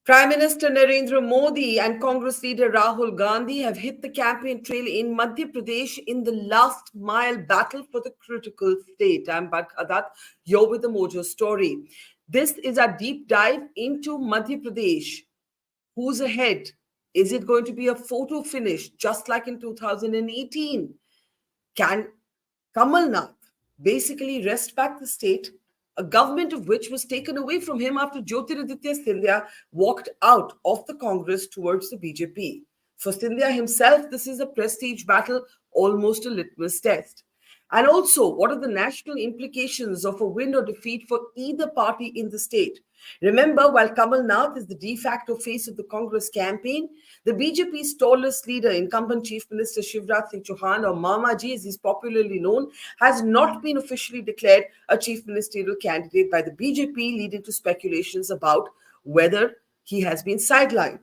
Prime Minister Narendra Modi and Congress leader Rahul Gandhi have hit the campaign trail in Madhya Pradesh in the last mile battle for the critical state. I'm Barkha Dutt, you're with the Mojo story. This is a deep dive into Madhya Pradesh. Who's ahead? Is it going to be a photo finish just like in 2018? Can Kamal Nath basically wrest back the state, a government of which was taken away from him after Jyotiraditya Scindia walked out of the Congress towards the BJP? For Scindia himself, this is a prestige battle, almost a litmus test. And also, what are the national implications of a win or defeat for either party in the state? Remember, while Kamal Nath is the de facto face of the Congress campaign, the BJP's tallest leader, incumbent Chief Minister Shivraj Singh Chouhan, or Mamaji as he's popularly known, has not been officially declared a chief ministerial candidate by the BJP, leading to speculations about whether he has been sidelined.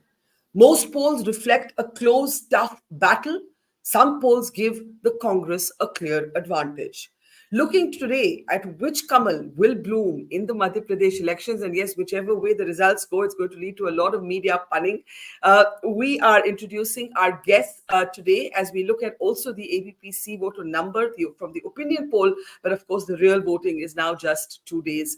Most polls reflect a close, tough battle. Some polls give the Congress a clear advantage. Looking today at which Kamal will bloom in the Madhya Pradesh elections, and yes, whichever way the results go, it's going to lead to a lot of media punning. We are introducing our guests today as we look at also the ABPC voter number from the opinion poll, but of course, the real voting is now just 2 days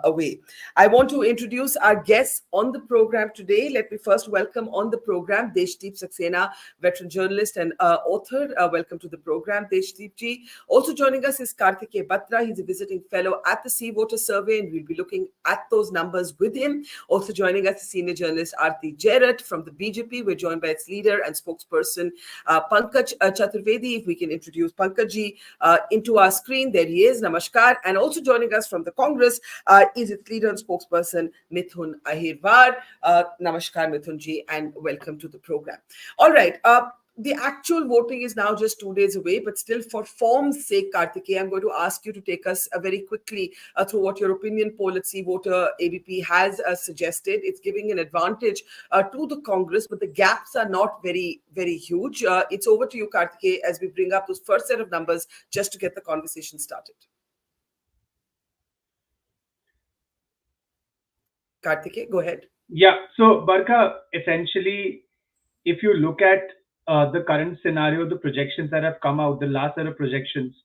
away. I want to introduce our guests on the program today. Let me first welcome on the program Deshdeep Saxena, veteran journalist and author. Welcome to the program, Deshdeep ji. Also joining us is Kartikeya Batra. He's a visiting fellow at the Sea Voter Survey, and we'll be looking at those numbers with him. Also joining us is senior journalist Arati Jerath from the BJP. We're joined by its leader and spokesperson, Pankaj Chaturvedi. If we can introduce Pankaj ji into our screen. There he is. Namaskar. And also joining us from the Congress, is its leader and spokesperson, Mithun Ahirwar. Namaskar, Mithun ji, and welcome to the program. All right. The actual voting is now just 2 days away, but still, for form's sake, Kartikeya, I'm going to ask you to take us very quickly through what your opinion poll at Sea Voter ABP has suggested. It's giving an advantage to the Congress, but the gaps are not very, very huge. It's over to you, Kartikeya, as we bring up those first set of numbers just to get the conversation started. Kartikeya, go ahead. Yeah, so Barkha, essentially, if you look at the current scenario, the projections that have come out, the last set of projections,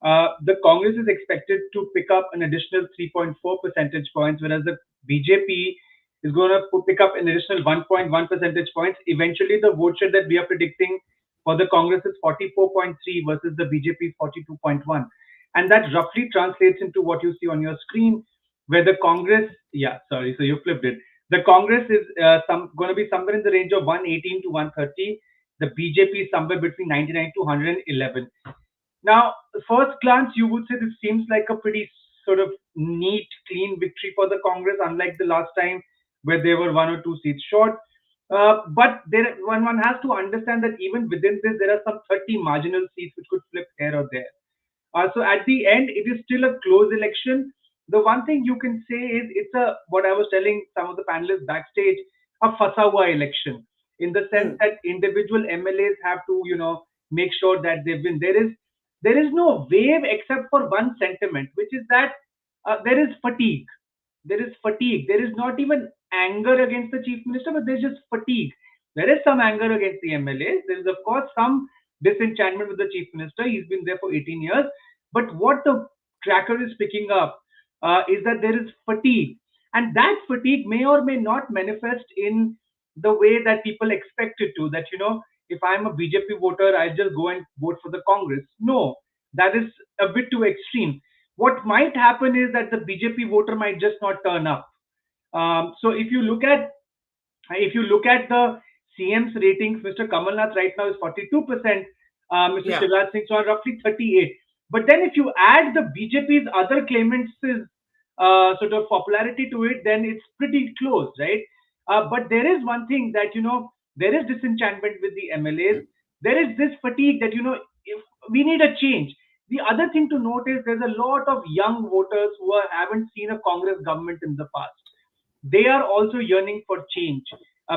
the Congress is expected to pick up an additional 3.4 percentage points, whereas the BJP is going to pick up an additional 1.1 percentage points. Eventually, the vote share that we are predicting for the Congress is 44.3 versus the BJP 42.1. And that roughly translates into what you see on your screen, where the Congress, so you flipped it. The Congress is going to be somewhere in the range of 118 to 130. The BJP is somewhere between 99 to 111. Now, first glance, you would say this seems like a pretty sort of neat, clean victory for the Congress, unlike the last time where they were 1 or 2 seats short. But one has to understand that even within this, there are some 30 marginal seats which could flip here or there. So at the end, it is still a close election. The one thing you can say is it's what I was telling some of the panelists backstage, a fasawa election, in the sense that individual MLAs have to, make sure that they've been. There is no wave except for one sentiment, which is that there is fatigue. There is fatigue. There is not even anger against the chief minister, but there's just fatigue. There is some anger against the MLAs. There is, of course, some disenchantment with the chief minister. He's been there for 18 years. But what the tracker is picking up is that there is fatigue. And that fatigue may or may not manifest in the way that people expect it to. That, if I'm a BJP voter, I just go and vote for the Congress. No, that is a bit too extreme. What might happen is that the BJP voter might just not turn up. So if you look at the CM's ratings, Mr. Kamal Nath right now is 42%, Mr. Shivraj Singh Chouhan roughly 38%. But then if you add the BJP's other claimants' sort of popularity to it, then it's pretty close, right? But there is one thing that, there is disenchantment with the MLAs. There is this fatigue that, if we need a change. The other thing to note is there's a lot of young voters who haven't seen a Congress government in the past. They are also yearning for change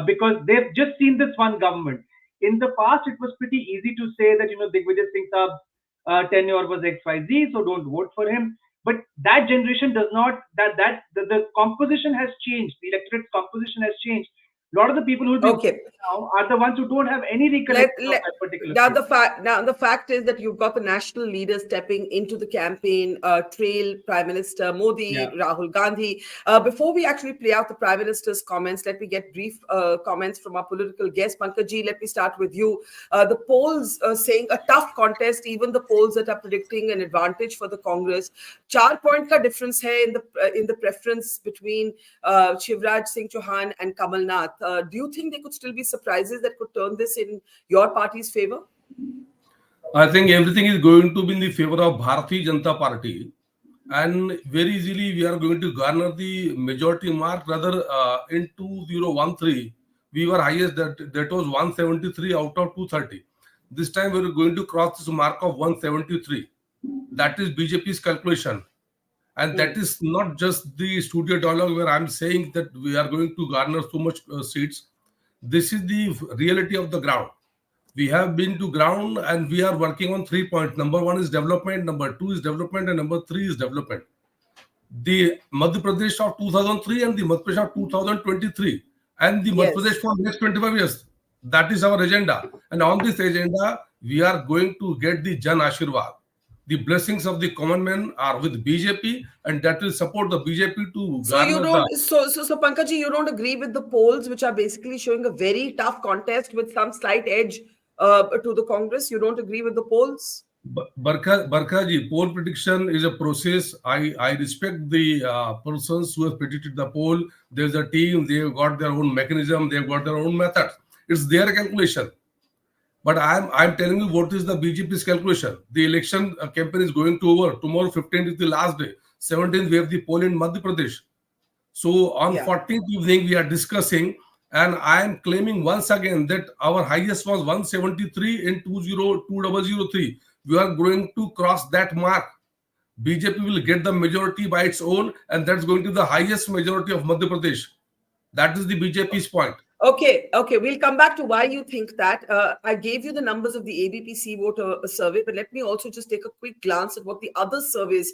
because they've just seen this one government. In the past, it was pretty easy to say that, Digvijay Singh Saab's tenure was XYZ, so don't vote for him. But that generation does not. The composition has changed. The electorate composition has changed. A lot of the people who will be Okay. voting now are the ones who don't have any let, recollection of let that particular now state. the fact is that you've got the national leaders stepping into the campaign trail, Prime Minister Modi, Yeah. Rahul Gandhi. Before we actually play out the Prime Minister's comments, let me get brief comments from our political guest. Pankaj, let me start with you. The polls saying a tough contest, even the polls that are predicting an advantage for the Congress. 4 point ka difference hai in the preference between Shivraj Singh Chouhan and Kamal Nath. Do you think there could still be surprises that could turn this in your party's favor? I think everything is going to be in the favor of Bharatiya Janata Party, and very easily we are going to garner the majority mark. Rather, in 2013, we were highest, that was 173 out of 230. This time we are going to cross this mark of 173. That is BJP's calculation, and that is not just the studio dialogue where I'm saying that we are going to garner so much seats. This is the reality of the ground. We have been to ground and we are working on 3 points. Number one is development, number two is development, and number three is development. The Madhya Pradesh of 2003 and the Madhya Pradesh of 2023 and the Madhya Pradesh Yes. for next 25 years. That is our agenda. And on this agenda, we are going to get the Jan Ashirwad. The blessings of the common man are with BJP, and that will support the BJP to So you garner the. don't, so Pankaj, you don't agree with the polls which are basically showing a very tough contest with some slight edge to the Congress. You don't agree with the polls? Barkha ji, poll prediction is a process. I respect the persons who have predicted the poll. There's a team, they've got their own mechanism, they've got their own methods. It's their calculation. But I'm telling you what is the BJP's calculation. The election campaign is going to over. Tomorrow, 15th is the last day. 17th, we have the poll in Madhya Pradesh. So on Yeah. 14th evening, we are discussing, and I am claiming once again that our highest was 173 in 2003. We are going to cross that mark. BJP will get the majority by its own, and that's going to be the highest majority of Madhya Pradesh. That is the BJP's point. Okay. We'll come back to why you think that. I gave you the numbers of the ABPC voter survey, but let me also just take a quick glance at what the other surveys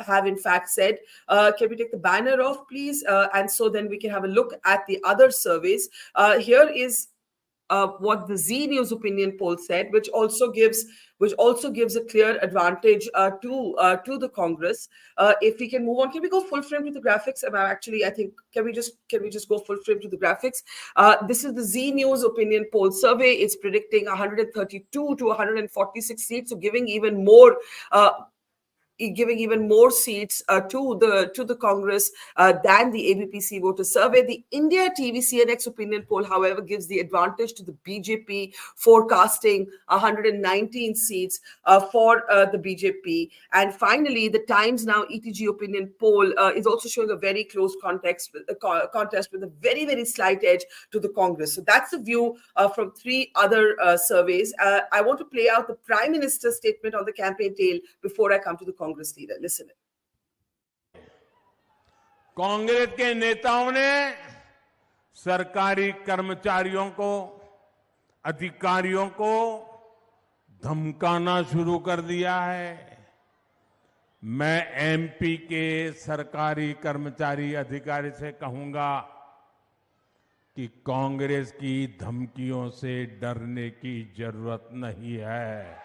have in fact said. Can we take the banner off, please? And so then we can have a look at the other surveys. Here is what the Z News opinion poll said, which also gives a clear advantage to the Congress. If we can move on, can we go full frame to the graphics? Actually, I think can we just go full frame to the graphics? This is the Z News opinion poll survey. It's predicting 132 to 146 seats, so giving even more seats to the Congress than the ABPC voter survey. The India TV CNX opinion poll, however, gives the advantage to the BJP, forecasting 119 seats for the BJP. And finally, the Times Now ETG opinion poll is also showing a very close contest with a very, very slight edge to the Congress. So that's the view from three other surveys. I want to play out the Prime Minister's statement on the campaign trail before I come to the Congress leader. Listen. Congress के नेताओं ने सरकारी कर्मचारियों को, अधिकारियों को धमकाना शुरू कर दिया है। मैं एमपी के सरकारी कर्मचारी अधिकारी से कहूंगा कि कांग्रेस की धमकियों से डरने की जरूरत नहीं है।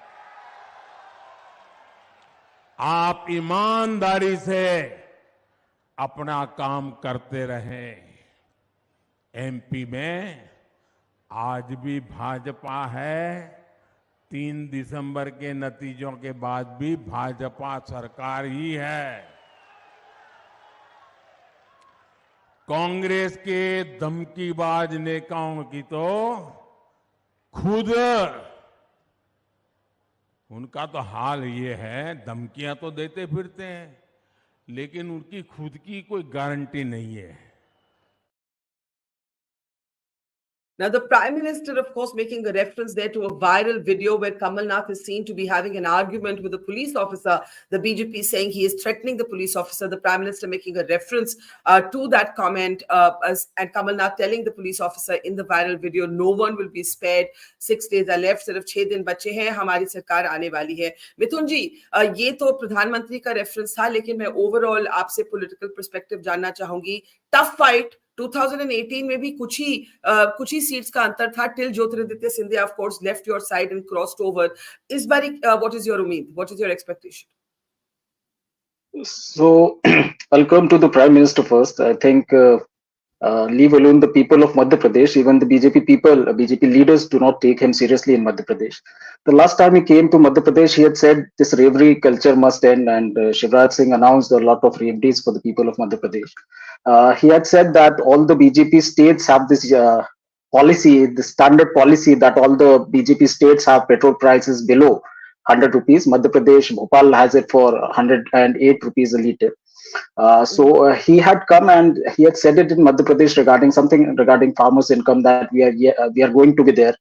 आप ईमानदारी से अपना काम करते रहें। एमपी में आज भी भाजपा है। 3 दिसंबर के नतीजों के बाद भी भाजपा सरकार ही है। कांग्रेस के धमकीबाज नेताओं की तो खुद उनका तो हाल ये है, धमकियां तो देते फिरते हैं, लेकिन उनकी खुद की कोई गारंटी नहीं है। Now, the Prime Minister, of course, making a reference there to a viral video where Kamal Nath is seen to be having an argument with a police officer. The BJP saying he is threatening the police officer. The Prime Minister making a reference to that comment, and Kamal Nath telling the police officer in the viral video, no one will be spared. 6 days are left. सिर्फ 6 दिन बचे हैं. हमारी सरकार आने वाली है. मिथुन जी, ये तो प्रधानमंत्री का रेफरेंस था, लेकिन मैं ओवरऑल आपसे पॉलिटिकल पर्सपेक्टिव जानना चाहूंगी. टफ फाइट 2018 में भी कुछ ही सीट्स का अंतर था till Jyotiraditya Scindia of course left your side and crossed over. इस बारी what is your उम्मीद? What is your expectation? So I'll come to the Prime Minister first. I think leave alone the people of Madhya Pradesh, even the BJP people, BJP leaders do not take him seriously in Madhya Pradesh. The last time he came to Madhya Pradesh, he had said this reverie culture must end, and Shivraj Singh announced a lot of reveries for the people of Madhya Pradesh. He had said that all the BJP states have this policy, the standard policy that all the BJP states have petrol prices below 100 rupees. Madhya Pradesh, Bhopal has it for 108 rupees a litre. So he had come and he had said it in Madhya Pradesh regarding something regarding farmers' income, that we are going to be there.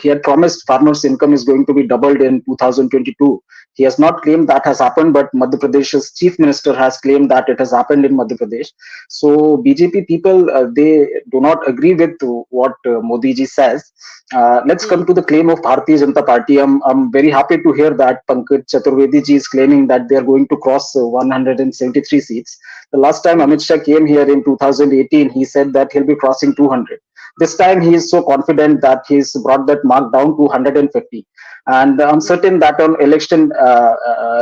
He had promised farmers' income is going to be doubled in 2022. He has not claimed that has happened, but Madhya Pradesh's chief minister has claimed that it has happened in Madhya Pradesh. So BJP people, they do not agree with what Modi ji says. Let's come to the claim of Bharatiya Janata Party. I'm very happy to hear that Pankaj Chaturvedi ji is claiming that they are going to cross 173 seats. The last time Amit Shah came here in 2018, he said that he'll be crossing 200. This time he is so confident that he's brought that mark down to 150. And I'm certain that on election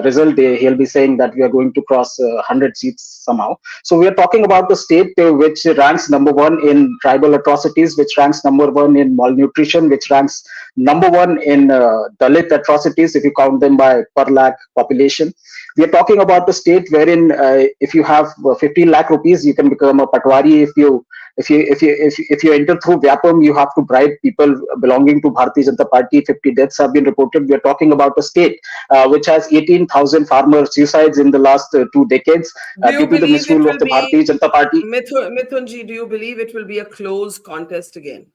result day, he'll be saying that we are going to cross 100 seats somehow. So we are talking about the state which ranks number one in tribal atrocities, which ranks number one in malnutrition, which ranks number one in Dalit atrocities, if you count them by per lakh population. We are talking about the state wherein if you have 15 lakh rupees, you can become a patwari. If you enter through Vyapam, you have to bribe people belonging to Bharatiya Janata Party. 50 deaths have been reported. We are talking about a state which has 18,000 farmer suicides in the last 2 decades due to the misrule of the Bharatiya Janata Party. Mithun ji, do you believe it will be a close contest again?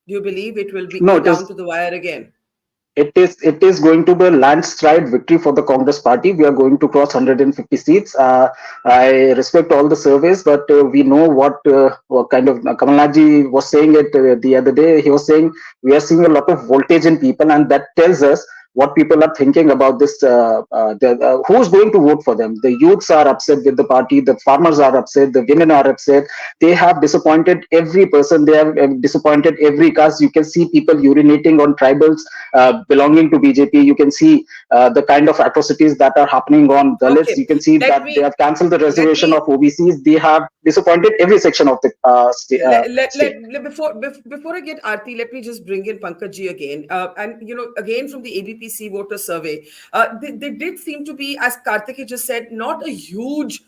Do you believe it will be down to the wire again? It is going to be a landslide victory for the Congress party. We are going to cross 150 seats. I respect all the surveys, but we know what kind of Kamal Nath ji was saying it the other day. He was saying we are seeing a lot of voltage in people, and that tells us what people are thinking about this. Who's going to vote for them? The youths are upset with the party. The farmers are upset. The women are upset. They have disappointed every person. They have disappointed every caste. You can see people urinating on tribals belonging to BJP. You can see the kind of atrocities that are happening on Dalits. You can see that they have cancelled the reservation of OBCs. They have disappointed every section of the state. Before I get Arati, let me just bring in Pankaj ji again. And again from the ABPC voter survey, they did seem to be, as Kartikeya just said, not a huge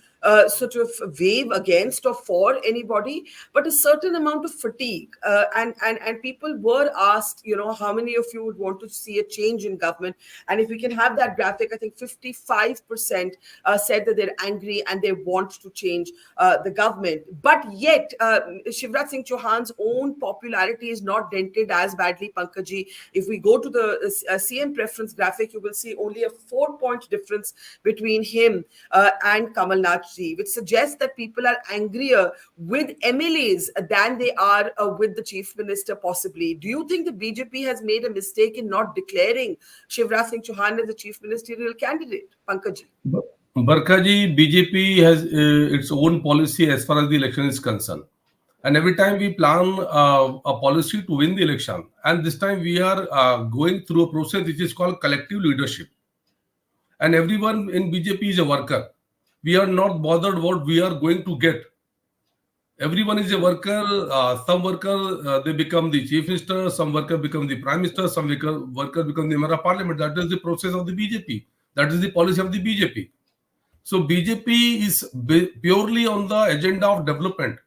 sort of wave against or for anybody, but a certain amount of fatigue. And people were asked, how many of you would want to see a change in government? And if we can have that graphic, I think 55% said that they're angry and they want to change the government. But yet, Shivraj Singh Chouhan's own popularity is not dented as badly, Pankaj ji. If we go to the CM preference graphic, you will see only a 4-point difference between him and Kamal Nath, which suggests that people are angrier with MLAs than they are with the chief minister, possibly. Do you think the BJP has made a mistake in not declaring Shivraj Singh Chouhan as the chief ministerial candidate? Pankaj ji. Barkha ji, BJP has its own policy as far as the election is concerned. And every time we plan a policy to win the election, and this time we are going through a process which is called collective leadership. And everyone in BJP is a worker. We are not bothered what we are going to get. Everyone is a worker. Some worker, they become the chief minister. Some worker become the prime minister. Some worker become the member of parliament. That is the process of the BJP. That is the policy of the BJP. So BJP is purely on the agenda of development.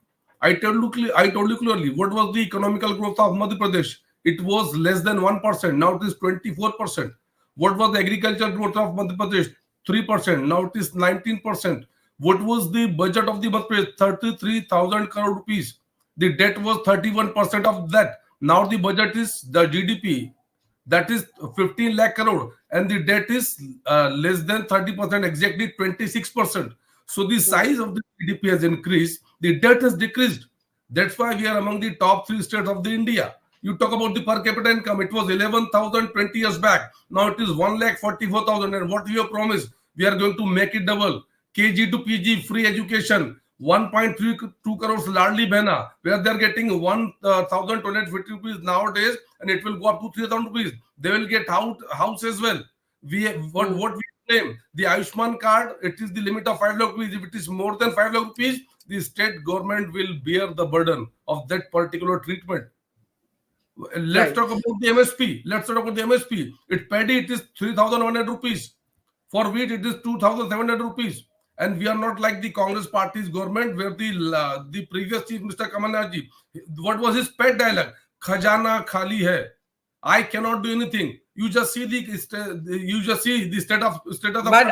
I told you clearly, what was the economical growth of Madhya Pradesh? It was less than 1%. Now it is 24%. What was the agricultural growth of Madhya Pradesh? 3%. Now it is 19%. What was the budget of the Madhya Pradesh? 33,000 crore rupees. The debt was 31% of that. Now the budget is the GDP, that is 15 lakh crore, and the debt is less than 30%, exactly 26%. So the size of the GDP has increased, the debt has decreased. That's why we are among the top 3 states of the India. You talk about the per capita income, it was 11,000 20 years back. Now it is 1,44,000. And what we have promised, we are going to make it double. KG to PG, free education, 1.32 crores Ladli Behna, where they are getting 1,250 rupees nowadays, and it will go up to 3,000 rupees. They will get house as well. What we claim, the Ayushman card, it is the limit of 5 lakh rupees. If it is more than 5 lakh rupees, the state government will bear the burden of that particular treatment. Let's talk about the MSP. Let's talk about the MSP. It paddy, it is 3,100 rupees. For wheat, it is 2,700 rupees. And we are not like the Congress party's government, where the previous Chief Minister Kamal Nath-ji, what was his pet dialogue? Khajana khali hai. I cannot do anything. You just see the state of But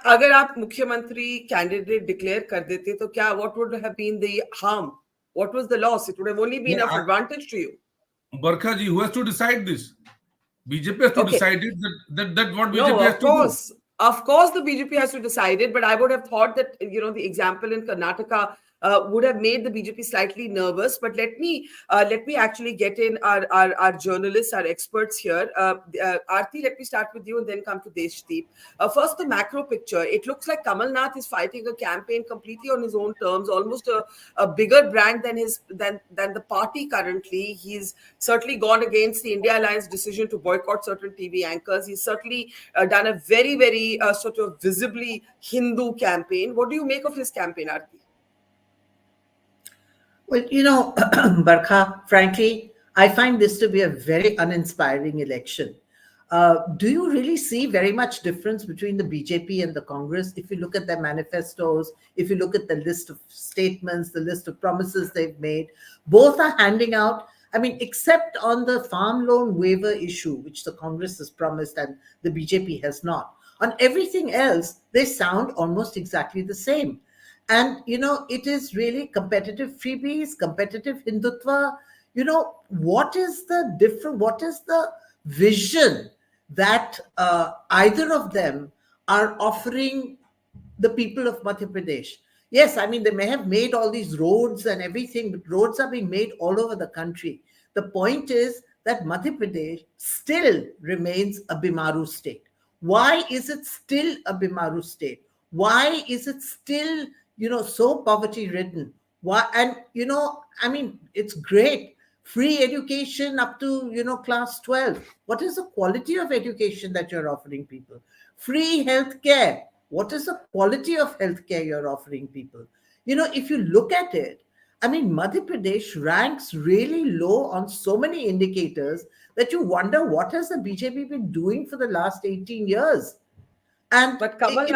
अगर आप मुख्यमंत्री candidate declare कर देते तो क्या, what would have been the harm? What was the loss? It would have only been of advantage to you. Barkha ji, who has to decide this? BJP has to decide it. That what BJP has to do. Of course, the BJP has to decide it, but I would have thought that, the example in Karnataka would have made the BJP slightly nervous. But let me actually get in our journalists, our experts here. Arati, let me start with you and then come to Deshdeep. First, the macro picture. It looks like Kamal Nath is fighting a campaign completely on his own terms, almost a bigger brand than the party currently. He's certainly gone against the India Alliance decision to boycott certain TV anchors. He's certainly done a very, very sort of visibly Hindu campaign. What do you make of his campaign, Arati? Well, Barkha, frankly, I find this to be a very uninspiring election. Do you really see very much difference between the BJP and the Congress? If you look at their manifestos, if you look at the list of statements, the list of promises they've made, both are handing out, except on the farm loan waiver issue, which the Congress has promised and the BJP has not. On everything else, they sound almost exactly the same. And, it is really competitive freebies, competitive hindutva. What is the vision that either of them are offering the people of Madhya Pradesh? Yes, they may have made all these roads and everything, but roads are being made all over the country. The point is that Madhya Pradesh still remains a Bimaru state. Why is it still a Bimaru state? Why is it still so poverty ridden? Why? And it's great, free education up to class 12. What is the quality of education that you're offering people? Free healthcare. What is the quality of healthcare you're offering people? If you look at it, Madhya Pradesh ranks really low on so many indicators that you wonder, what has the BJP been doing for the last 18 years? But Kamal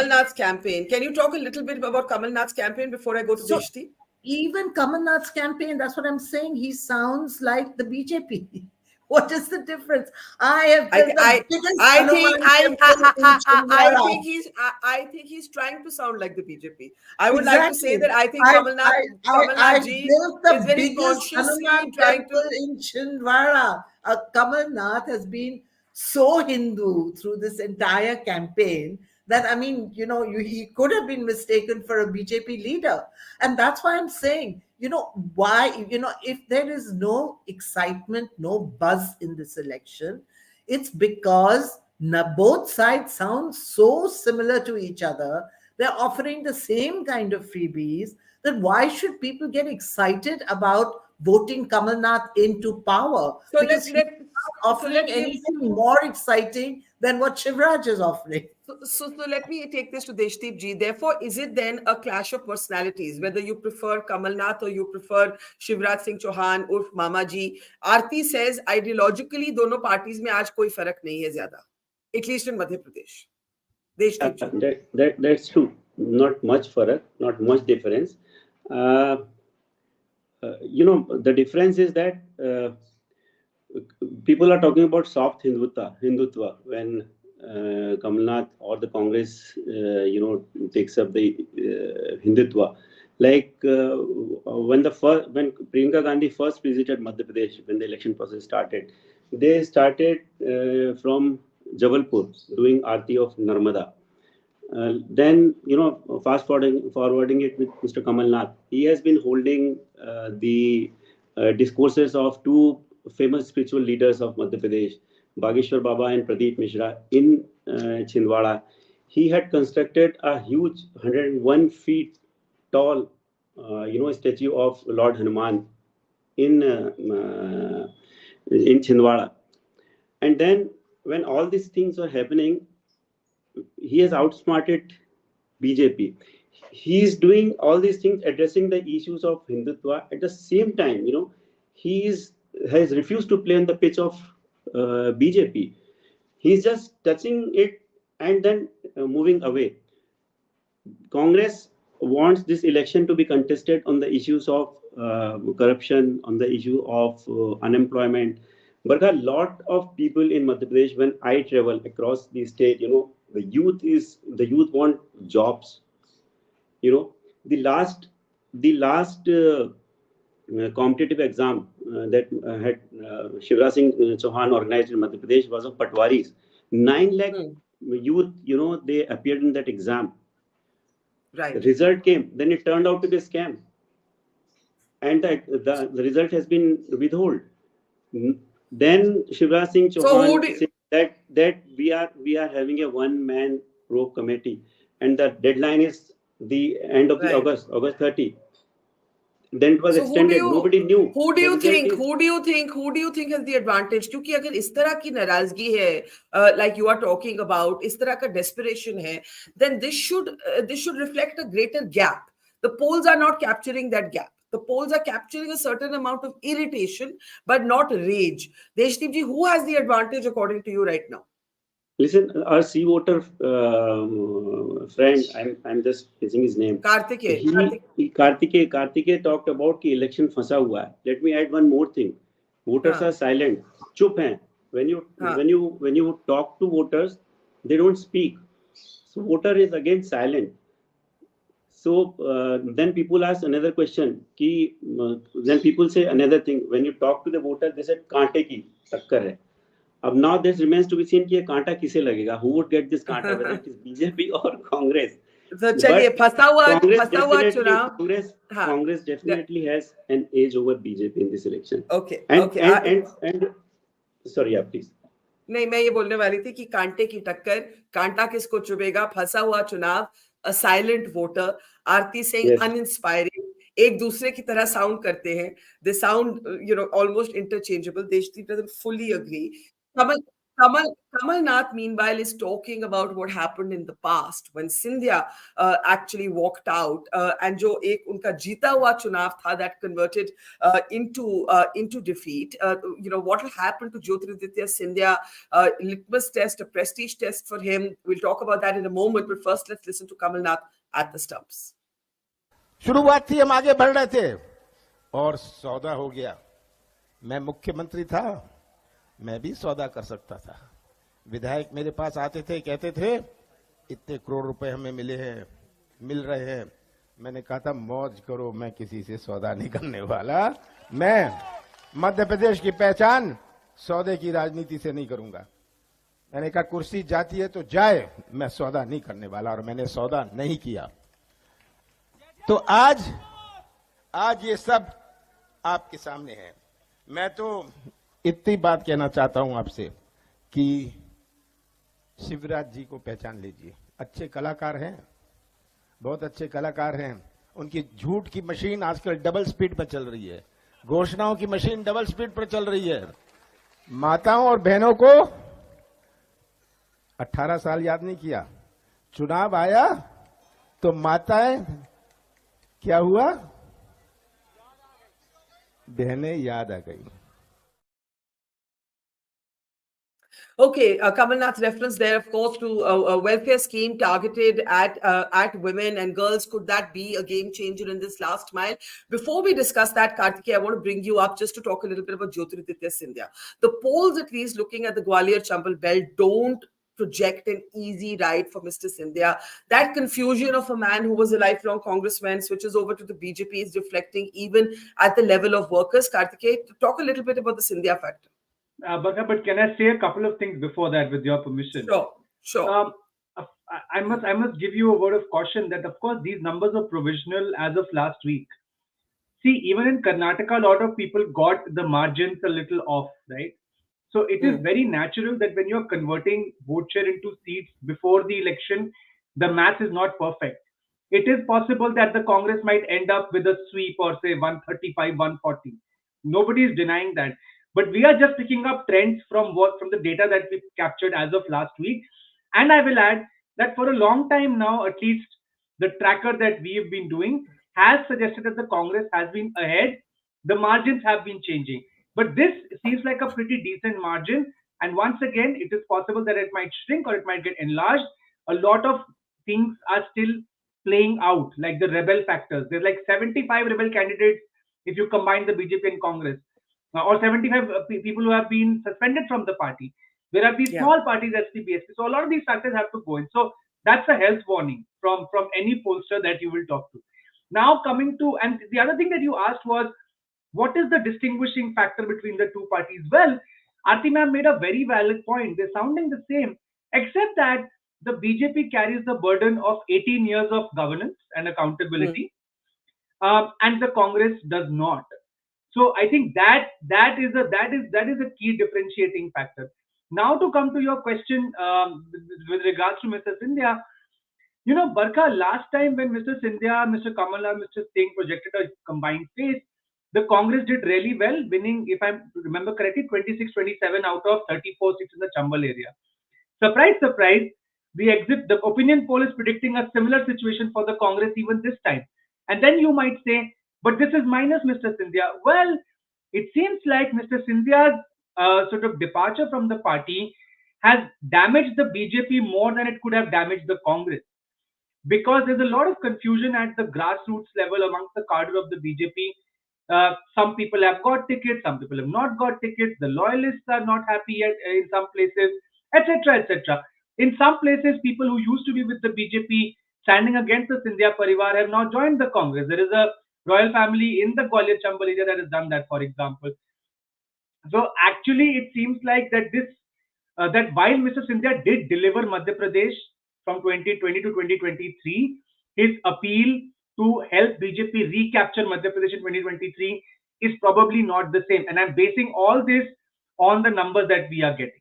Nath's campaign. Can you talk a little bit about Kamal Nath's campaign before I go to Deshdeep? Even Kamal Nath's campaign, that's what I'm saying. He sounds like the BJP. What is the difference? I think he's trying to sound like the BJP. I would like to say that I think Kamal Nath is very consciously trying to. In Chhindwara, Kamal Nath has been so Hindu through this entire campaign that, he could have been mistaken for a BJP leader. And that's why I'm saying, why, if there is no excitement, no buzz in this election, it's because both sides sound so similar to each other. They're offering the same kind of freebies, that why should people get excited about voting Kamal Nath into power? So because offering anything more exciting than what Shivraj is offering. So let me take this to Deshdeep ji. Therefore, is it then a clash of personalities, whether you prefer Kamal Nath or you prefer Shivraj Singh Chouhan or Mamaji? Arati says ideologically दोनों parties में आज कोई फर्क नहीं है ज़्यादा, at least in Madhya Pradesh. Deshdeep ji. That's true. Not much farak, not much difference. The difference is that people are talking about soft hindutva when Kamal Nath or the Congress, takes up the hindutva. Like when Priyanka Gandhi first visited Madhya Pradesh, when the election process started, they started from Jabalpur doing Arati of Narmada. Then, fast forwarding it with Mr. Kamal Nath, he has been holding the discourses of two famous spiritual leaders of Madhya Pradesh, Bageshwar Baba and Pradeep Mishra, in Chhindwara. He had constructed a huge 101 feet tall, statue of Lord Hanuman in Chhindwara. And then, when all these things were happening, he has outsmarted BJP. He is doing all these things, addressing the issues of hindutva. At the same time, he has refused to play on the pitch of BJP. He's just touching it and then moving away. Congress wants this election to be contested on the issues of corruption, on the issue of unemployment. But a lot of people in Madhya Pradesh, when I travel across the state, the youth want jobs. The last competitive exam that had Shivraj Singh Chouhan organized in Madhya Pradesh was of Patwaris. 9 lakh youth, they appeared in that exam. Right. The result came, then it turned out to be a scam, and the result has been withheld. Then Shivraj Singh Chouhan said that we are having a one-man probe committee, and the deadline is the end of the August 30. Then it was extended. Nobody knew. Who do you think has the advantage? क्योंकि अगर इस तरह की नाराजगी है, like you are talking about, इस तरह का desperation है, then this should reflect a greater gap. The polls are not capturing that gap. The polls are capturing a certain amount of irritation, but not rage. Deshdeep ji, who has the advantage according to you right now? Listen, our sea voter friend, I'm just missing his name. Kartikeya talked about कि election फंसा हुआ है. Let me add one more thing. Voters are silent. चुप हैं. When you talk to voters, they don't speak. So voter is again silent. So then people ask another question. Then people say another thing. When you talk to the voter, they said कांटे की टक्कर है. Now this remains to be seen कि ये कांटा किसे लगेगा? Who would get this कांटा, whether it is BJP or Congress? तो चलिए फंसा हुआ चुनाव. Congress definitely has an edge over BJP in this election. Okay. And sorry, please. नहीं, मैं ये बोलने वाली थी कि कांटे की टक्कर, कांटा किसको चुभेगा, फंसा हुआ चुनाव, a silent voter, Aarti Singh uninspiring, एक दूसरे की तरह साउंड करते हैं. They sound, almost interchangeable. Deshdeep doesn't fully agree. Kamal Nath, meanwhile, is talking about what happened in the past when Scindia actually walked out, and जो एक उनका जीता हुआ चुनाव था that converted into defeat. What will happen to Jyotiraditya Scindia? Litmus test, a prestige test for him. We'll talk about that in a moment, but first let's listen to Kamal Nath at the stumps. शुरुआत थी, हम आगे बढ़ रहे थे और सौदा हो गया. मैं मुख्यमंत्री था, मैं भी सौदा कर सकता था. विधायक मेरे पास आते थे, कहते थे इतने करोड़ रुपए हमें मिल रहे हैं. मैंने कहा था मौज करो, मैं किसी से सौदा नहीं करने वाला. मैं मध्य प्रदेश की पहचान सौदे की राजनीति से नहीं करूंगा. मैंने कहा कुर्सी जाती है तो जाए, मैं सौदा नहीं करने वाला, और मैंने सौदा नहीं किया. तो आज ये सब आपके सामने है. मैं तो इतनी बात कहना चाहता हूं आपसे कि शिवराज जी को पहचान लीजिए. अच्छे कलाकार हैं, बहुत अच्छे कलाकार हैं. उनकी झूठ की मशीन आजकल डबल स्पीड पर चल रही है. घोषणाओं की मशीन डबल स्पीड पर चल रही है. माताओं और बहनों को 18 साल याद नहीं किया. चुनाव आया तो माताएं क्या हुआ, बहनें याद आ गई. Okay, Kamal Nath reference there, of course, to a welfare scheme targeted at women and girls. Could that be a game changer in this last mile? Before we discuss that, Kartikeya, I want to bring you up just to talk a little bit about Jyotiraditya Scindia. The polls, at least looking at the Gwalior Chambal belt, don't project an easy ride for Mr. Scindia. That confusion of a man who was a lifelong congressman switches over to the BJP is reflecting even at the level of workers. Kartikeya, talk a little bit about the Scindia factor. But can I say a couple of things before that, with your permission? Sure. I must give you a word of caution that, of course, these numbers are provisional as of last week. See, even in Karnataka, a lot of people got the margins a little off, right? So it is very natural that when you're converting vote share into seats before the election, the math is not perfect. It is possible that the Congress might end up with a sweep or say 135, 140. Nobody is denying that. But we are just picking up trends from the data that we captured as of last week. And I will add that for a long time now, at least the tracker that we have been doing has suggested that the Congress has been ahead. The margins have been changing. But this seems like a pretty decent margin. And once again, it is possible that it might shrink or it might get enlarged. A lot of things are still playing out, like the rebel factors. There's like 75 rebel candidates if you combine the BJP and Congress, or 75 people who have been suspended from the party. There are these small parties, SP, BSP. So a lot of these factors have to go in. So that's a health warning from any pollster that you will talk to. Now coming to, and the other thing that you asked was, what is the distinguishing factor between the two parties? Well, Arati ma'am made a very valid point. They're sounding the same, except that the BJP carries the burden of 18 years of governance and accountability, and the Congress does not. So I think that is a key differentiating factor. Now to come to your question with regards to Mr. Scindia, you know, Barkha, last time when Mr. Scindia, Mr. Kamal Nath, Mr. Singh projected a combined face, the Congress did really well, winning, if I remember correctly, 26-27 out of 34 seats in the Chambal area. Surprise, surprise, the opinion poll is predicting a similar situation for the Congress even this time. And then you might say, but this is minus Mr. Scindia. Well, it seems like Mr. Scindia's sort of departure from the party has damaged the BJP more than it could have damaged the Congress. Because there's a lot of confusion at the grassroots level amongst the cadre of the BJP. Some people have got tickets, some people have not got tickets. The loyalists are not happy in some places, etc., etc. In some places, people who used to be with the BJP standing against the Scindia Parivar have now joined the Congress. There is a royal family in the Gwalior Chambal area that has done that, for example. So actually, it seems like that that while Mr. Scindia did deliver Madhya Pradesh from 2020 to 2023, his appeal to help BJP recapture Madhya Pradesh in 2023 is probably not the same. And I'm basing all this on the numbers that we are getting.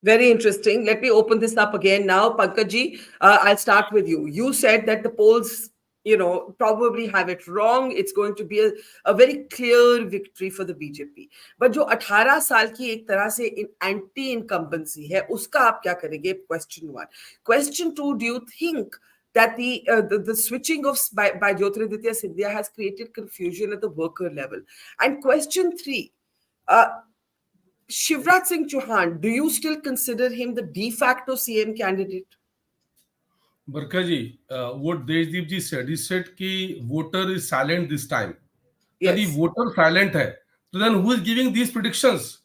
Very interesting. Let me open this up again now. Pankaj, I'll start with you. You said that the polls, probably have it wrong. It's going to be a very clear victory for the BJP. But जो 18 साल की एक तरह से anti incumbency है, उसका आप क्या करेंगे? Question 1. Question 2, do you think that the switching of by Jyotiraditya Scindia has created confusion at the worker level? And question 3, Shivraj Singh Chouhan, do you still consider him the de facto CM candidate? Barkha ji, what Deshdeep ji said, he said कि voter is silent this time. Yes. यदि voter silent है, so then who is giving these predictions?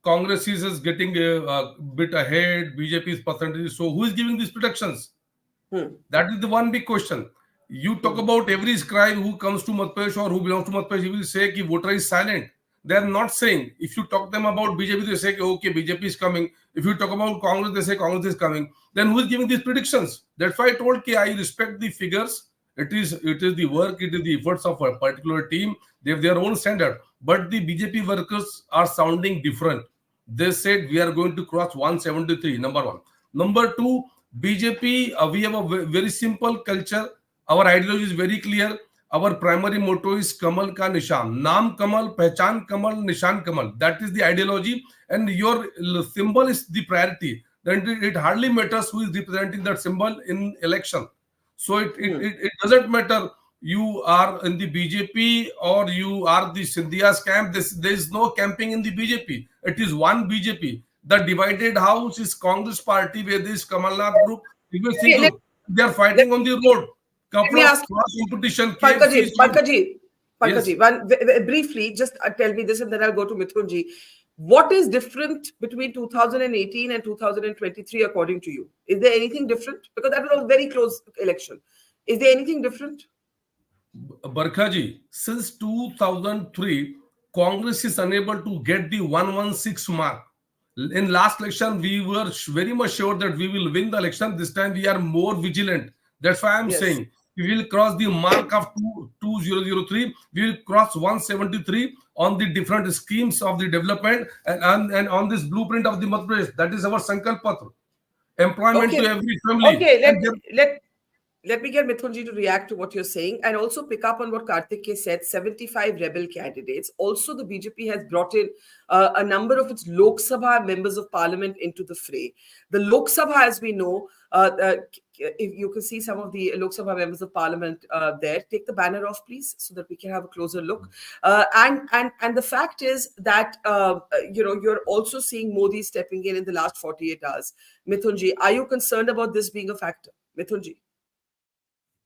Congress is getting a bit ahead, BJP's percentage. So who is giving these predictions? That is the one big question. You talk about every scribe who comes to Madhya Pradesh or who belongs to Madhya Pradesh, he will say कि voter is silent. They are not saying. If you talk them about BJP, they say, okay, BJP is coming. If you talk about Congress, they say Congress is coming. Then who is giving these predictions? That's why I told I respect the figures. It is the work, it is the efforts of a particular team. They have their own standard. But the BJP workers are sounding different. They said we are going to cross 173, number one. Number two, BJP, we have a very simple culture. Our ideology is very clear. Our primary motto is Kamal ka Nishan. Naam Kamal, Pehchan Kamal, Nishan Kamal. That is the ideology. And your symbol is the priority. Then it hardly matters who is representing that symbol in election. So it doesn't matter you are in the BJP or you are the Scindia's camp. There is no camping in the BJP. It is one BJP. The divided house is Congress party where this Kamal Nath group. You will see they are fighting on the road. Let me ask competition. Pankaj, one briefly, just tell me this and then I'll go to Mithun ji. What is different between 2018 and 2023 according to you? Is there anything different? Because that was a very close election. Is there anything different? Barkha since 2003, Congress is unable to get the 116 mark. In last election, we were very much sure that we will win the election. This time, we are more vigilant. That's why I'm Yes. saying we will cross the mark of 2003. We will cross 173 on the different schemes of the development and on this blueprint of the Madhya Pradesh. That is our Sankalp Patra. Employment Okay. to every family. Okay, And there- let me get Mithunji to react to what you're saying and also pick up on what Kartikeya said, 75 rebel candidates. Also, the BJP has brought in a number of its Lok Sabha members of parliament into the fray. The Lok Sabha, as we know, if you can see some of the Lok Sabha members of parliament there, take the banner off, please, so that we can have a closer look. And the fact is that, you're also seeing Modi stepping in the last 48 hours. Mithunji, are you concerned about this being a factor? Mithunji.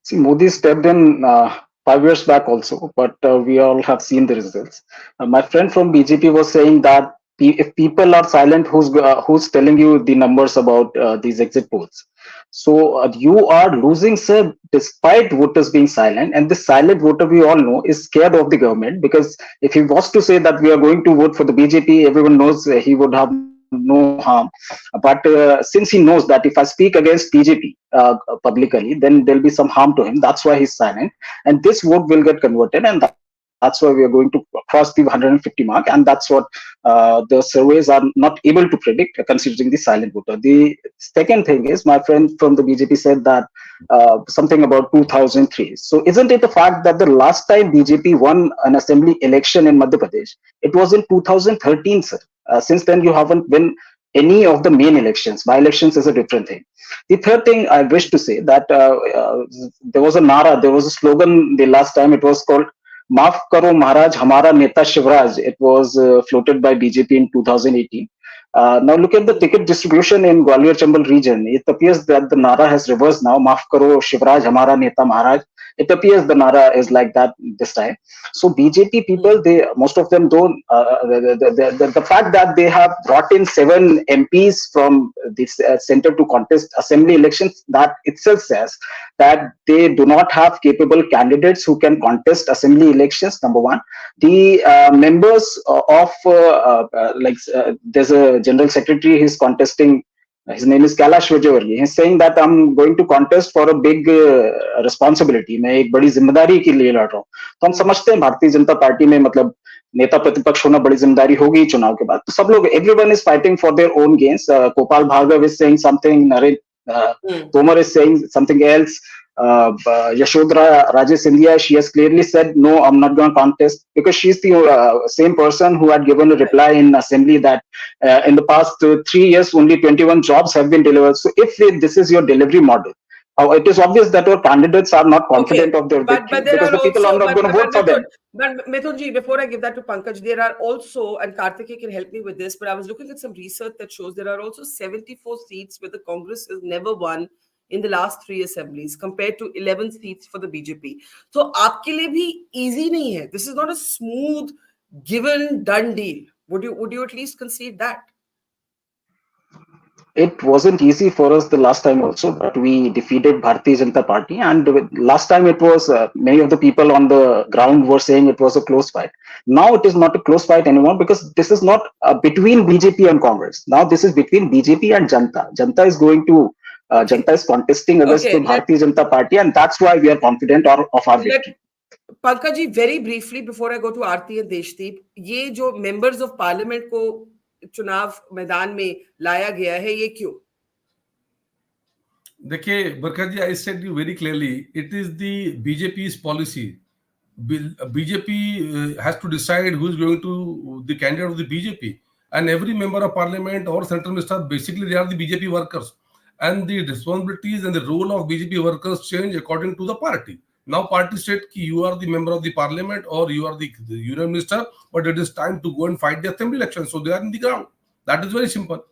See, Modi stepped in 5 years back also, but we all have seen the results. My friend from BJP was saying that if people are silent, who's telling you the numbers about these exit polls? So you are losing, sir, despite voters being silent. And this silent voter, we all know, is scared of the government, because if he was to say that we are going to vote for the BJP, everyone knows he would have no harm. But since he knows that if I speak against BJP publicly, then there'll be some harm to him. That's why he's silent. And this vote will get converted. And that's why we are going to cross the 150 mark. And that's what the surveys are not able to predict, considering the silent voter. The second thing is, my friend from the BJP said that something about 2003. So isn't it a fact that the last time BJP won an assembly election in Madhya Pradesh, it was in 2013, sir. Since then, you haven't won any of the main elections. By elections is a different thing. The third thing I wish to say that there was a nara, there was a slogan the last time. It was called "Maaf karo Maharaj, Hamara Neta Shivraj." It was floated by BJP in 2018. Now look at the ticket distribution in Gwalior Chambal region. It appears that the nara has reversed now. Maaf karo Shivraj, Hamara Neta Maharaj. It appears the nara is like that this time. So BJP people, most of them don't. The fact that they have brought in 7 MPs from this center to contest assembly elections, that itself says that they do not have capable candidates who can contest assembly elections. Number one, the members of there's a general secretary. He's contesting. His name is Kailash Vijayavargiya. He's saying that I'm going to contest for a big responsibility. मैं एक बड़ी जिम्मेदारी के लिए लड़ रहा हूँ. तो हम समझते हैं भारतीय जनता पार्टी में मतलब नेता प्रतिपक्ष होना बड़ी जिम्मेदारी होगी चुनाव के बाद. तो सब लोग, everyone is fighting for their own gains. Gopal Bhargav is saying something. Tomar is saying something else. Yashodhara Raje Scindia, she has clearly said, no, I'm not going to contest, because she's the same person who had given a reply in assembly that in the past 3 years, only 21 jobs have been delivered. So if this is your delivery model, it is obvious that our candidates are not confident of their victory, because the people are not going to vote for them. But Mithunji, before I give that to Pankaj, there are also, and Kartikeya can help me with this, but I was looking at some research that shows there are also 74 seats where the Congress has never won in the last 3 assemblies, compared to 11 seats for the BJP. So, आपके लिए भी easy नहीं है. This is not a smooth, given, done deal. Would you at least concede that? It wasn't easy for us the last time also, but we defeated Bharatiya Janata Party. And last time it was, many of the people on the ground were saying it was a close fight. Now it is not a close fight anymore, because this is not between BJP and Congress. Now this is between BJP and Janta. Janta is going to Janta is contesting against the Bharatiya Janata Party, and that's why we are confident of our victory. Pankaj, very briefly before I go to Arati and Deshdeep, ये जो members of parliament को चुनाव मैदान में लाया गया है, ये क्यों? देखिए बरखा जी, I said you very clearly, it is the BJP's policy. BJP has to decide who is going to the candidate of the BJP, and every member of parliament or central minister, basically they are the BJP workers, and the responsibilities and the role of BJP workers change according to the party. Now party said you are the member of the parliament or you are the union minister, but it is time to go and fight the assembly election. So they are in the ground. That is very simple.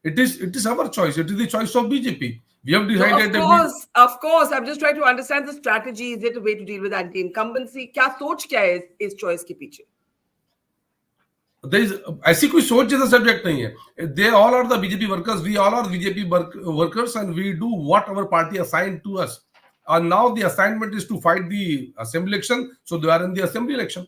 It is our choice. It is the choice of BJP. We have decided. Of course. I'm just trying to understand the strategy. Is it a way to deal with anti-incumbency? क्या सोच क्या है इस choice के पीछे? there is ऐसी कोई सोच जैसा सब्जेक्ट नहीं है. They all are the BJP workers. We all are BJP workers, and we do what our party assigned to us. And now the assignment is to fight the assembly election, so they are in the assembly election.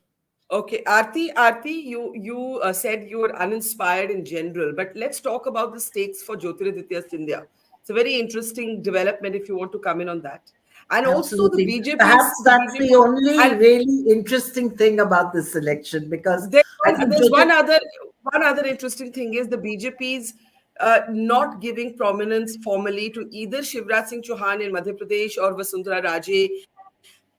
Okay, Arti, you said you were uninspired in general, but let's talk about the stakes for Jyotiraditya Scindia. It's a very interesting development if you want to come in on that. And also the Absolutely. BJP's... Perhaps that's the only and really interesting thing about this election, because I think there's one other interesting thing is the BJP's not giving prominence formally to either Shivraj Singh Chouhan in Madhya Pradesh or Vasundhara Raje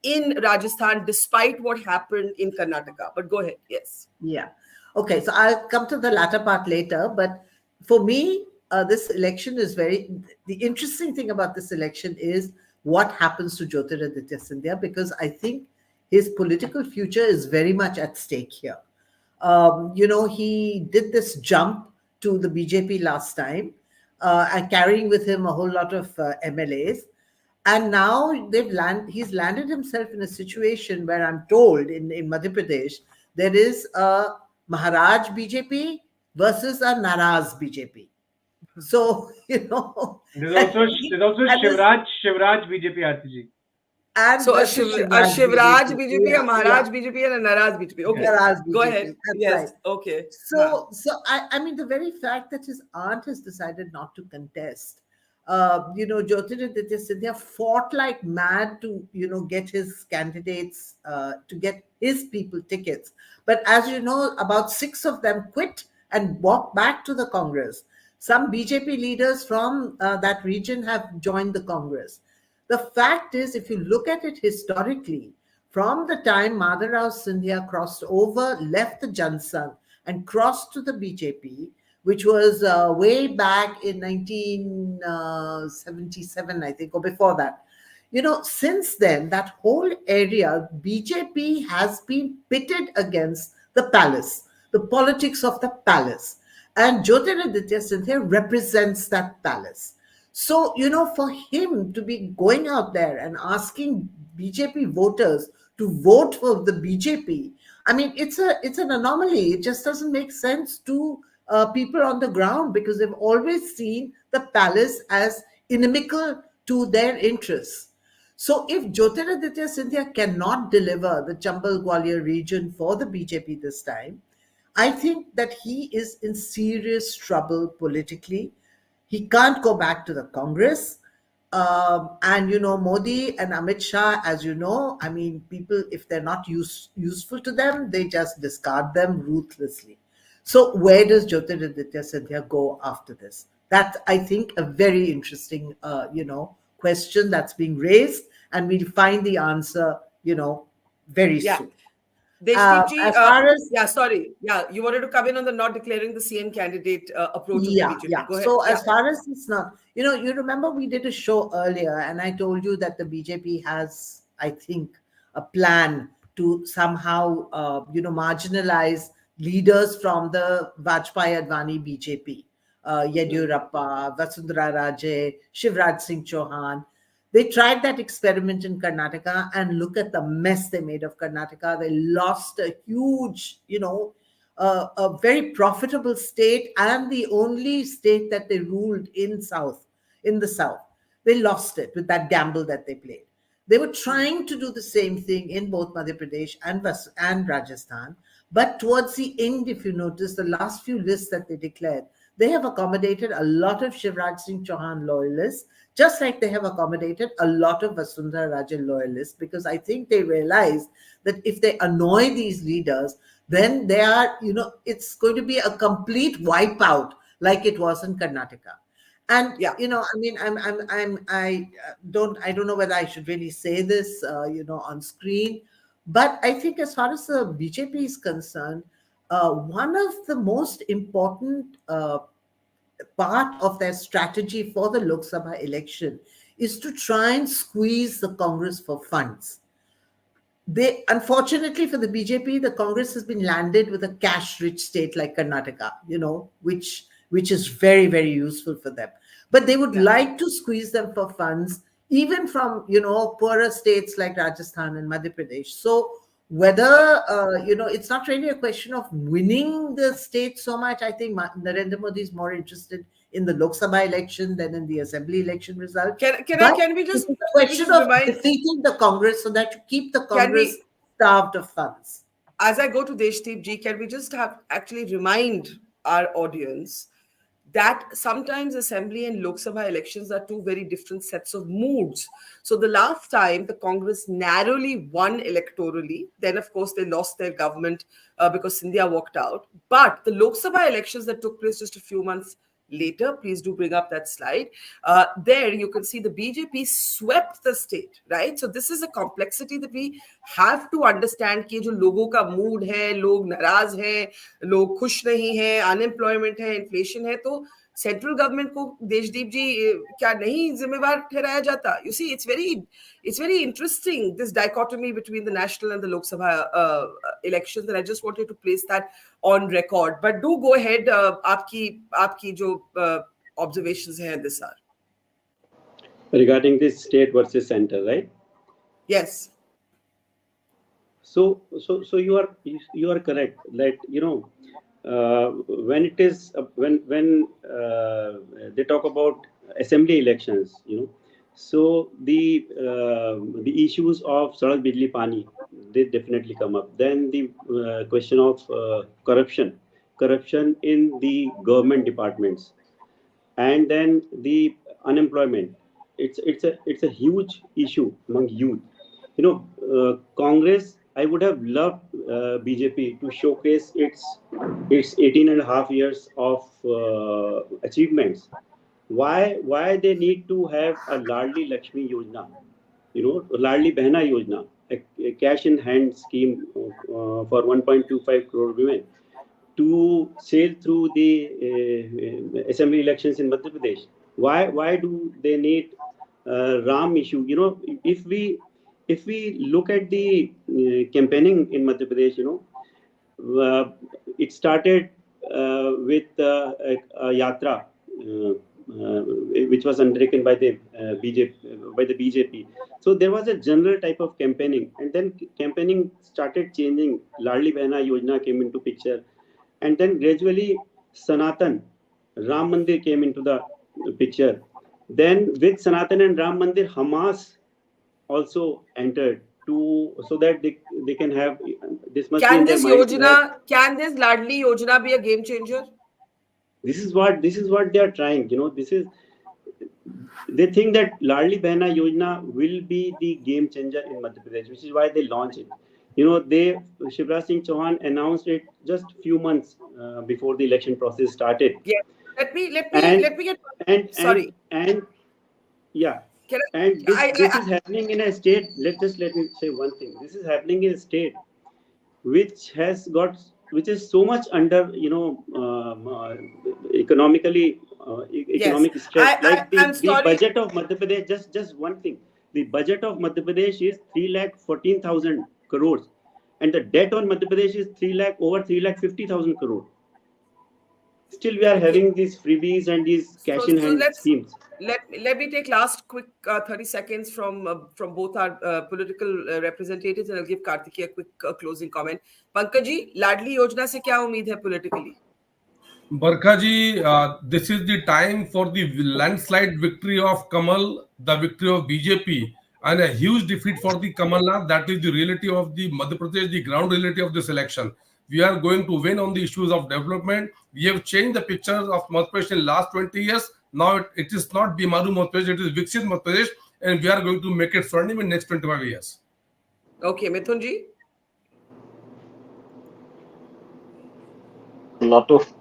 in Rajasthan, despite what happened in Karnataka. But go ahead, yes. Yeah. Okay, so I'll come to the latter part later. But for me, this election is the interesting thing about this election is what happens to Jyotiraditya Scindia, because I think his political future is very much at stake here. He did this jump to the BJP last time, and carrying with him a whole lot of MLAs. And now he's landed himself in a situation where I'm told in Madhya Pradesh, there is a Maharaj BJP versus a Naraz BJP. So, there's also Shivraj BJP, Arti. And so a Shivraj BJP, a Maharaj BJP, and a Naraz BJP. Okay, go ahead. Yes, right. Okay. So I mean, the very fact that his aunt has decided not to contest, Jyotiraditya Scindia fought like mad to, get his candidates, to get his people tickets. But as you know, about 6 of them quit and walked back to the Congress. Some BJP leaders from that region have joined the Congress. The fact is, if you look at it historically, from the time Madhya Scindia crossed over, left the Jansangh and crossed to the BJP, which was way back in 1977, I think, or before that. Since then, that whole area, BJP has been pitted against the palace, the politics of the palace. And Jyotiraditya Scindia represents that palace. So, for him to be going out there and asking BJP voters to vote for the BJP, I mean, it's an anomaly. It just doesn't make sense to people on the ground, because they've always seen the palace as inimical to their interests. So if Jyotiraditya Scindia cannot deliver the Chambal Gwalior region for the BJP this time, I think that he is in serious trouble politically. He can't go back to the Congress. And, Modi and Amit Shah, as you know, I mean, people, if they're not useful to them, they just discard them ruthlessly. So where does Jyotiraditya Scindia go after this? That's, I think, a very interesting, question that's being raised, and we'll find the answer, very soon. Deshdeep you wanted to come in on the not declaring the CM candidate approach of the BJP. Yeah. Go ahead. So as far as it's not, you remember we did a show earlier, and I told you that the BJP has, I think, a plan to somehow, marginalize leaders from the Vajpayee Advani BJP, Yediyurappa, Vasundhara Raje, Shivraj Singh Chouhan. They tried that experiment in Karnataka, and look at the mess they made of Karnataka. They lost a huge, a very profitable state, and the only state that they ruled in the South. They lost it with that gamble that they played. They were trying to do the same thing in both Madhya Pradesh and Rajasthan. But towards the end, if you notice, the last few lists that they declared, they have accommodated a lot of Shivraj Singh Chouhan loyalists, just like they have accommodated a lot of Vasundhara Raje loyalists, because I think they realized that if they annoy these leaders, then they are, it's going to be a complete wipeout like it was in Karnataka. And, I mean, I don't know whether I should really say this, on screen, but I think as far as the BJP is concerned, one of the most important part of their strategy for the Lok Sabha election is to try and squeeze the Congress for funds. Unfortunately for the BJP, the Congress has been landed with a cash-rich state like Karnataka, which is very, very useful for them. But they would like to squeeze them for funds, even from, poorer states like Rajasthan and Madhya Pradesh. So whether it's not really a question of winning the state so much. I think Narendra Modi is more interested in the Lok Sabha election than in the Assembly election result. Can we just it's a question of remind, defeating the Congress so that you keep the can Congress we, starved of funds. as I go to Deshdeep ji, can we just actually remind our audience that sometimes Assembly and Lok Sabha elections are two very different sets of moods. So the last time the Congress narrowly won electorally, then of course they lost their government because Scindia walked out. But the Lok Sabha elections that took place just a few months later, please do bring up that slide. There you can see the BJP swept the state, right? So this is a complexity that we have to understand कि जो लोगों का mood है, लोग नाराज हैं, लोग खुश नहीं हैं, unemployment है, inflation है, तो सेंट्रल गवर्नमेंट को देशदीप जी क्या नहीं जिम्मेवार ठहराया जाता? You see, it's very interesting, this dichotomy between the national and the Lok Sabha elections, and I just wanted to place that on record. But do go ahead, आपकी जो observations हैं this are regarding this state versus center, right? Yes. So you are correct that when it is when they talk about assembly elections, so the issues of sadak bijli pani, they definitely come up. Then the question of corruption in the government departments, and then the unemployment. It's a huge issue among youth. Congress, I would have loved BJP to showcase its 18.5 years of achievements. Why they need to have a Ladli Lakshmi Yojana, Ladli Behna Yojana, a cash in hand scheme for 1.25 crore women to sail through the assembly elections in Madhya Pradesh? Why do they need Ram issue? If we look at the campaigning in Madhya Pradesh, it started with a yatra which was undertaken by the BJP. So there was a general type of campaigning, and then campaigning started changing. Ladli Behna Yojana came into picture, and then gradually Sanatan, Ram Mandir came into the picture. Then with Sanatan and Ram Mandir, Hamas also entered so that they can have this much. Can this Ladli Yojana be a game changer? This is what they are trying. They think that Ladli Behna Yojana will be the game changer in Madhya Pradesh, which is why they launched it. Shivraj Singh Chouhan announced it just few months before the election process started. Yeah. Let me get. Sorry. Yeah. And this is happening in a state. Let me say one thing. This is happening in a state which is so much under economic stress. The budget of Madhya Pradesh, just one thing. The budget of Madhya Pradesh is 3,14,000 crores, and the debt on Madhya Pradesh is over 3,50,000 crores. Still, we are having these freebies and these cash in hand schemes. Let me take last quick 30 seconds from both our political representatives, and I'll give Kartikeya a quick closing comment. Pankaj ji, Ladli Yojana se kya umeed hai politically? Barkha ji, this is the time for the landslide victory of Kamal, the victory of BJP, and a huge defeat for the Kamal Nath. That is the reality of the Madhya Pradesh, the ground reality of this election. We are going to win on the issues of development. We have changed the picture of Madhya Pradesh in the last 20 years. Now it is not Bimaru Madhya Pradesh, it is Viksit Madhya Pradesh, and we are going to make it swarnim in next 25 years. Okay, Mithun ji? A lot of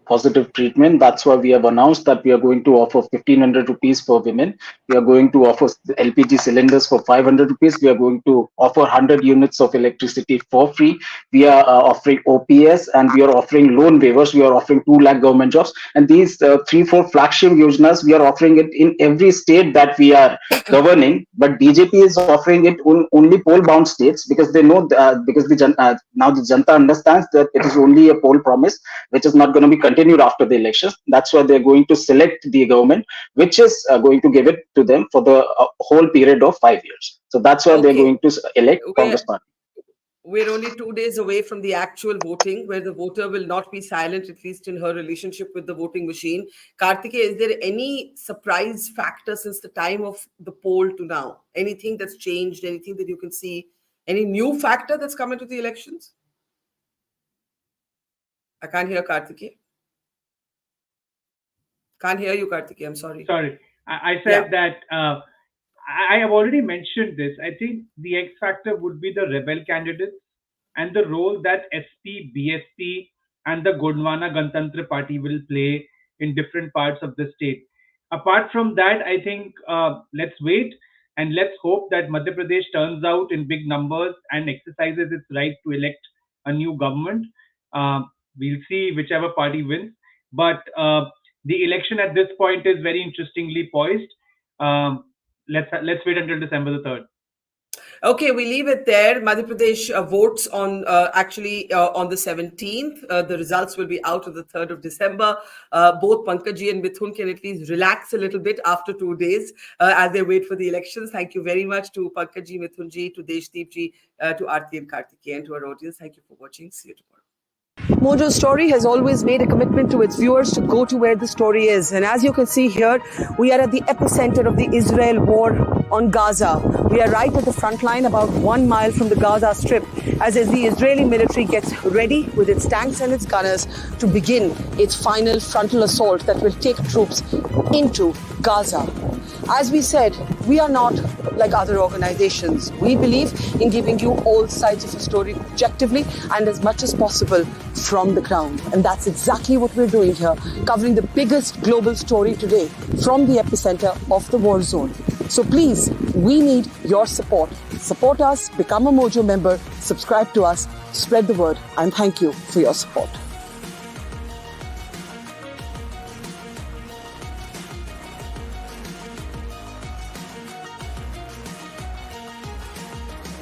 positive treatment. That's why we have announced that we are going to offer 1,500 rupees for women. We are going to offer LPG cylinders for 500 rupees. We are going to offer 100 units of electricity for free. We are offering OPS, and we are offering loan waivers. We are offering 2 lakh government jobs. And these 3-4 flagship yojanas, we are offering it in every state that we are governing. But BJP is offering it in only poll-bound states because they know because now the Janta understands that it is only a poll promise, which is not going to be continued after the elections. That's why they're going to select the government, which is going to give it to them for the whole period of 5 years. So that's why they're going to elect Congress party. We're only 2 days away from the actual voting, where the voter will not be silent, at least in her relationship with the voting machine. Kartikeya, is there any surprise factor since the time of the poll to now? Anything that's changed? Anything that you can see? Any new factor that's come into the elections? I can't hear Kartikeya. Can't hear you, Kartikeya. I'm sorry. Sorry, I said that I have already mentioned this. I think the X factor would be the rebel candidates and the role that SP, BSP, and the Gondwana Ganatantra Party will play in different parts of the state. Apart from that, I think let's wait and let's hope that Madhya Pradesh turns out in big numbers and exercises its right to elect a new government. We'll see whichever party wins. But the election at this point is very interestingly poised. Let's wait until December the 3rd. Okay, we leave it there. Madhya Pradesh votes on on the 17th. The results will be out on the 3rd of December. Both Pankaj and Mithun can at least relax a little bit after 2 days as they wait for the elections. Thank you very much to Pankaj, Mithun, to Deshdeep, to Arati and Kartikeya, and to our audience. Thank you for watching. See you tomorrow. Mojo's Story has always made a commitment to its viewers to go to where the story is. And as you can see here, we are at the epicenter of the Israel war on Gaza. We are right at the front line, about 1 mile from the Gaza Strip, as the Israeli military gets ready with its tanks and its gunners to begin its final frontal assault that will take troops into Gaza. As we said, we are not like other organizations. We believe in giving you all sides of the story objectively and as much as possible from the ground. And that's exactly what we're doing here, covering the biggest global story today from the epicenter of the war zone. So please, we need your support. Support us, become a Mojo member, subscribe to us, spread the word, and thank you for your support.